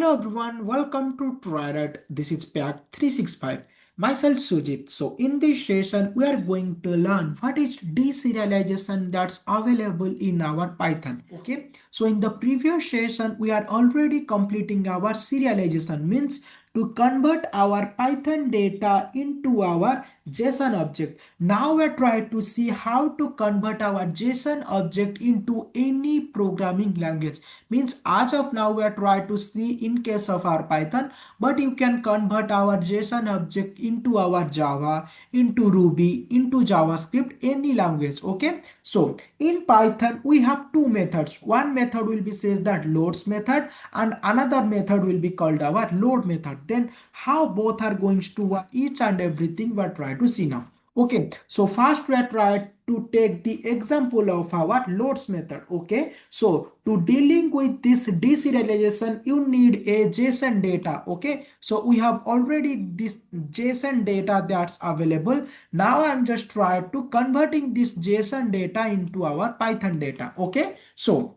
Hello everyone, welcome to Triaright. This is Pack 365. Myself Sujit. So in this session, we are going to learn what is deserialization that's available in our Python. Okay. So in the previous session, we are already completing our serialization, means to convert our Python data into our JSON object. Now we are trying to see how to convert our JSON object into any programming language. Means as of now we are trying to see in case of our Python, but you can convert our JSON object into our Java, into Ruby, into JavaScript, any language. Okay. So in Python we have two methods. One method will be says that loads method and another method will be called our load method. Then how both are going to work, each and everything we are trying to see now. Okay, so first we are trying to take the example of our loads method. Okay, so to dealing with this deserialization, you need a JSON data. Okay, so we have already this JSON data that's available. Now I'm just trying to converting this JSON data into our Python data. Okay, so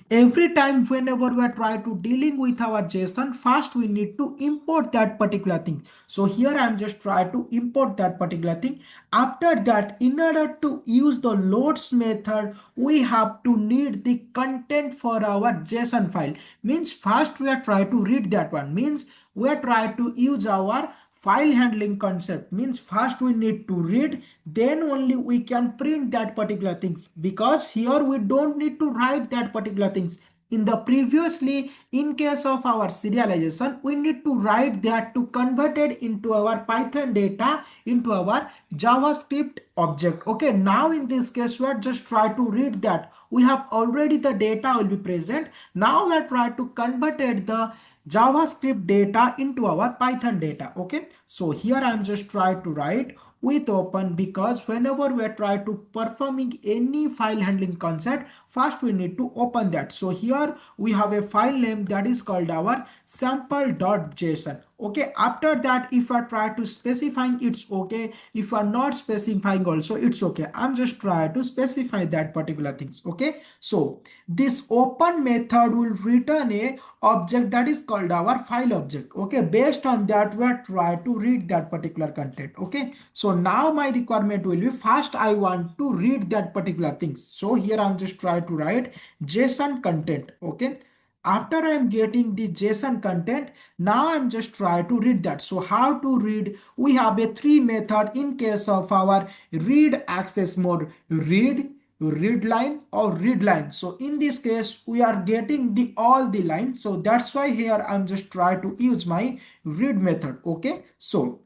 every time whenever we are trying to dealing with our JSON, first we need to import that particular thing. So here I'm just trying to import that particular thing. After that, in order to use the loads method, we have to need the content for our JSON file. Means first we are trying to read that one. Means we are trying to use our file handling concept. Means first we need to read, then only we can print that particular things, because here we don't need to write that particular things. In the previously, in case of our serialization, we need to write that to convert it into our Python data into our JavaScript object. Okay, now in this case we are just try to read that we have already the data will be present. Now we are trying to convert it the JavaScript data into our Python data. Okay, so here I'm just trying to write with open, because whenever we are trying to performing any file handling concept, first we need to open that. So here we have a file name that is called our sample.json. Okay, after that, if I try to specifying, it's okay. If I'm not specifying also, it's okay. I'm just trying to specify that particular things. Okay, so this open method will return a object that is called our file object. Okay, based on that we are try to read that particular content. Okay, so now my requirement will be, first I want to read that particular things. So here I'm just trying to write JSON content. Okay, after I'm getting the JSON content, now I'm just try to read that. So how to read? We have a three method in case of our read access mode: read line or read line. So in this case we are getting the all the lines, so that's why here I'm just try to use my read method. Okay, so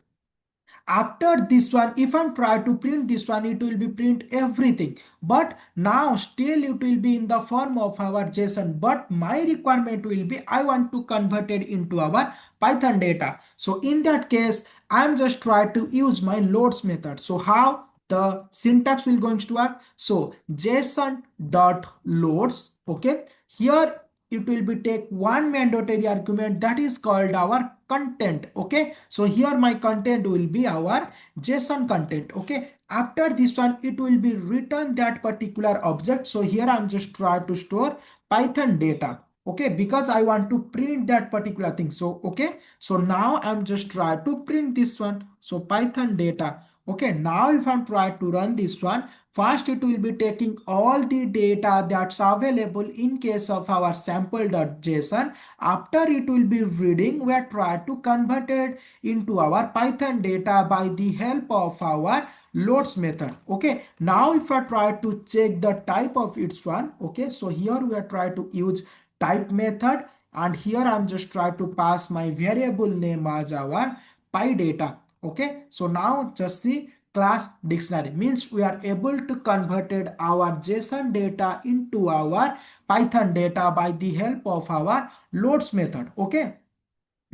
after this one, if I'm try to print this one, it will be print everything, but now still it will be in the form of our JSON, but my requirement will be I want to convert it into our Python data. So in that case I'm just try to use my loads method. So how the syntax will going to work? So JSON dot loads. Okay, here it will be take one mandatory argument that is called our content. Okay, so here my content will be our JSON content. Okay, after this one it will be return that particular object. So here I'm just try to store Python data. Okay, because I want to print that particular thing. So okay, so now I'm just try to print this one. So Python data. Okay, now if I'm try to run this one, first it will be taking all the data that's available in case of our sample.json. After it will be reading, we are trying to convert it into our Python data by the help of our loads method. Okay, now if I try to check the type of its one, okay, so here we are trying to use type method, and here I'm just trying to pass my variable name as our PyData. Okay, so now just see class dictionary, means we are able to converted our JSON data into our Python data by the help of our loads method. Okay,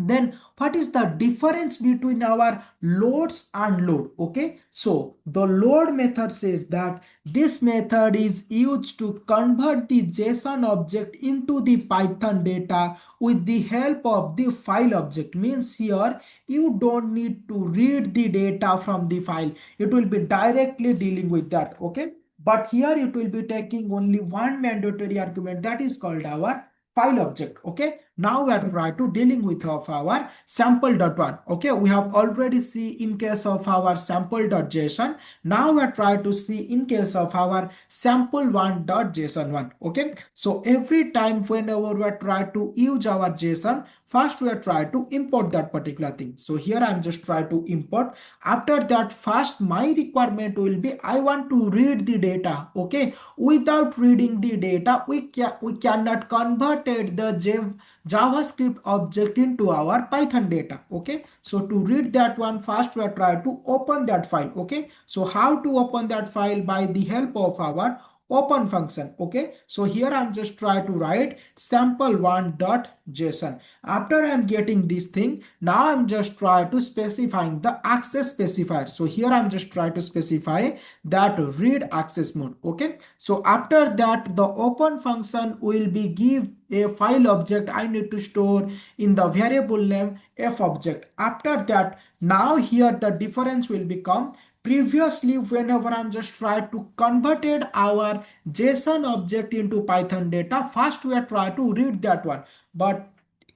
then what is the difference between our loads and load? Okay, so the load method says that this method is used to convert the JSON object into the Python data with the help of the file object. Means here you don't need to read the data from the file, it will be directly dealing with that. Okay, but here it will be taking only one mandatory argument that is called our file object. Okay, now we are trying to dealing with of our sample.1. Okay, we have already see in case of our sample.json. Now we are trying to see in case of our sample1.json1. Okay, so every time whenever we are trying to use our json, first we are trying to import that particular thing. So here I'm just trying to import. After that, first my requirement will be I want to read the data. Okay, without reading the data, we cannot convert the JavaScript object into our Python data. Okay, so to read that one, first we are trying to open that file. Okay, so how to open that file? By the help of our open function. Okay, so here I'm just trying to write sample1.json. After I'm getting this thing, now I'm just trying to specifying the access specifier. So here I'm just trying to specify that read access mode. Okay, so after that, the open function will be give a file object I need to store in the variable name f object. After that, now here the difference will become, previously whenever I'm just trying to converted our JSON object into Python data, first we are trying to read that one, but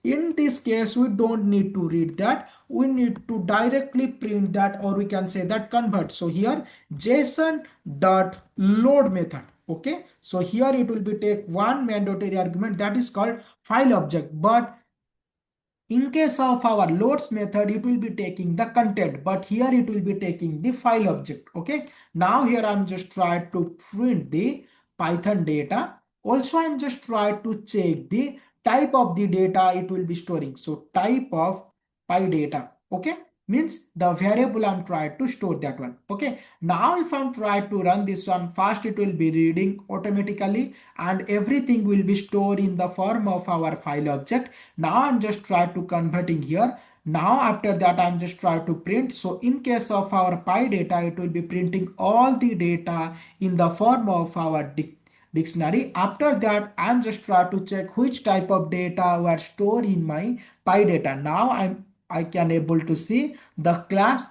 in this case we don't need to read that, we need to directly print that, or we can say that convert. So here JSON dot load method. Okay, so here it will be take one mandatory argument, that is called file object, but in case of our loads method, it will be taking the content, but here it will be taking the file object. Okay, now here I'm just trying to print the Python data. Also, I'm just trying to check the type of the data it will be storing. So type of py data. Okay, means the variable I'm trying to store that one. Okay, now if I'm trying to run this one, first it will be reading automatically and everything will be stored in the form of our file object. Now I'm just trying to converting here. Now after that I'm just trying to print. So in case of our py data, it will be printing all the data in the form of our dictionary. After that I'm just trying to check which type of data were stored in my py data. Now I can able to see the class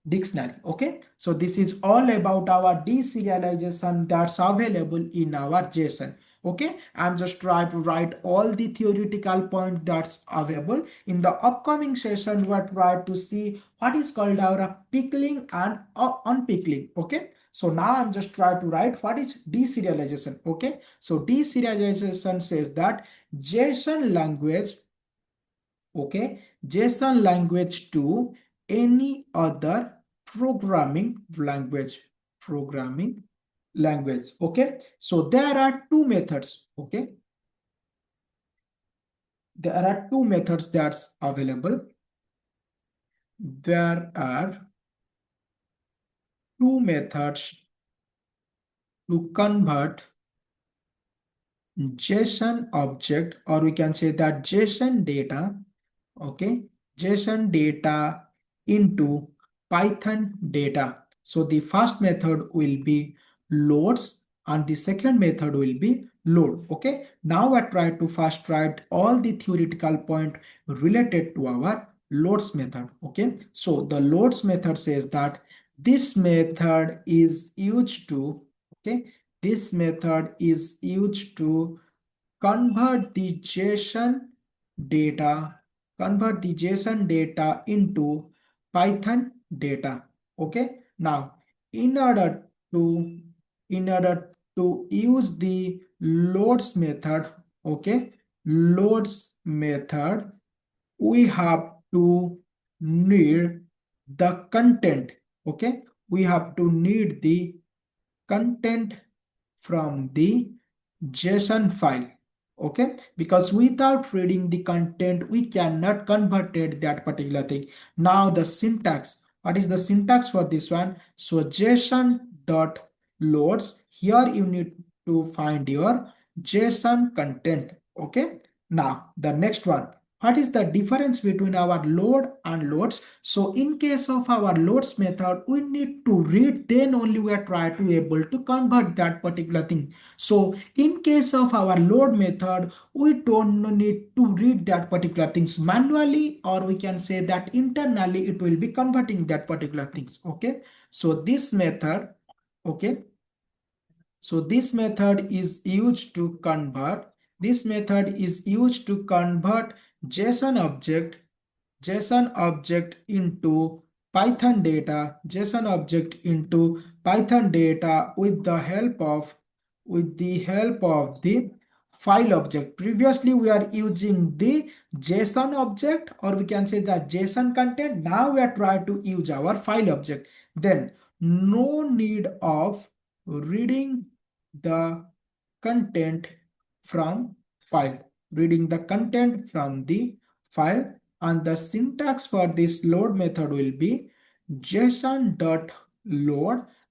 dictionary. Okay, so this is all about our deserialization that's available in our JSON. Okay, I'm just trying to write all the theoretical point that's available. In the upcoming session, we're trying to see what is called our pickling and unpickling. Okay, so now I'm just trying to write what is deserialization. Okay, so deserialization says that JSON language, okay, JSON language to any other programming language. Okay, so there are two methods. Okay, there are two methods that's available. There are two methods to convert JSON object, or we can say that JSON data, okay, JSON data into Python data. So the first method will be loads and the second method will be load. Okay, now I try to first write all the theoretical point related to our loads method. Okay, so the loads method says that this method is used to, okay, this method is used to convert the JSON data, convert the JSON data into Python data. Okay. Now, in order to in order to use the loads method, okay, loads method, we have to need the content. Okay, we have to need the content from the JSON file. Okay, because without reading the content, we cannot convert it that particular thing. Now the syntax. What is the syntax for this one? So JSON dot loads. Here you need to find your JSON content. Okay. Now the next one. What is the difference between our load and loads? So in case of our loads method, we need to read, then only we are trying to able to convert that particular thing. So in case of our load method, we don't need to read that particular things manually, or we can say that internally it will be converting that particular things. Okay. So this method, okay. So this method is used to convert This method is used to convert JSON object JSON object into Python data, JSON object into Python data with the help of the file object. Previously, we are using the JSON object, or we can say the JSON content. Now we are trying to use our file object. Then no need of reading the content from file. Reading the content from the file, and the syntax for this load method will be json.load,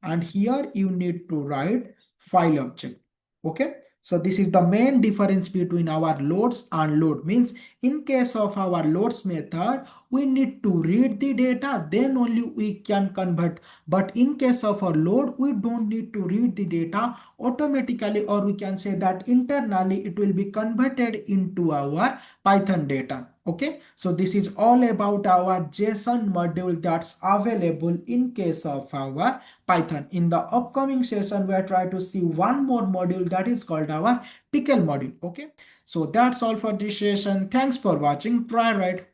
and here you need to write file object. Okay, so this is the main difference between our loads and load. Means in case of our loads method, we need to read the data, then only we can convert. But in case of our load, we don't need to read the data automatically, or we can say that internally it will be converted into our Python data. Okay, so this is all about our JSON module that's available in case of our Python. In the upcoming session, we are trying to see one more module that is called our pickle module. Okay, so that's all for this session. Thanks for watching. Triaright.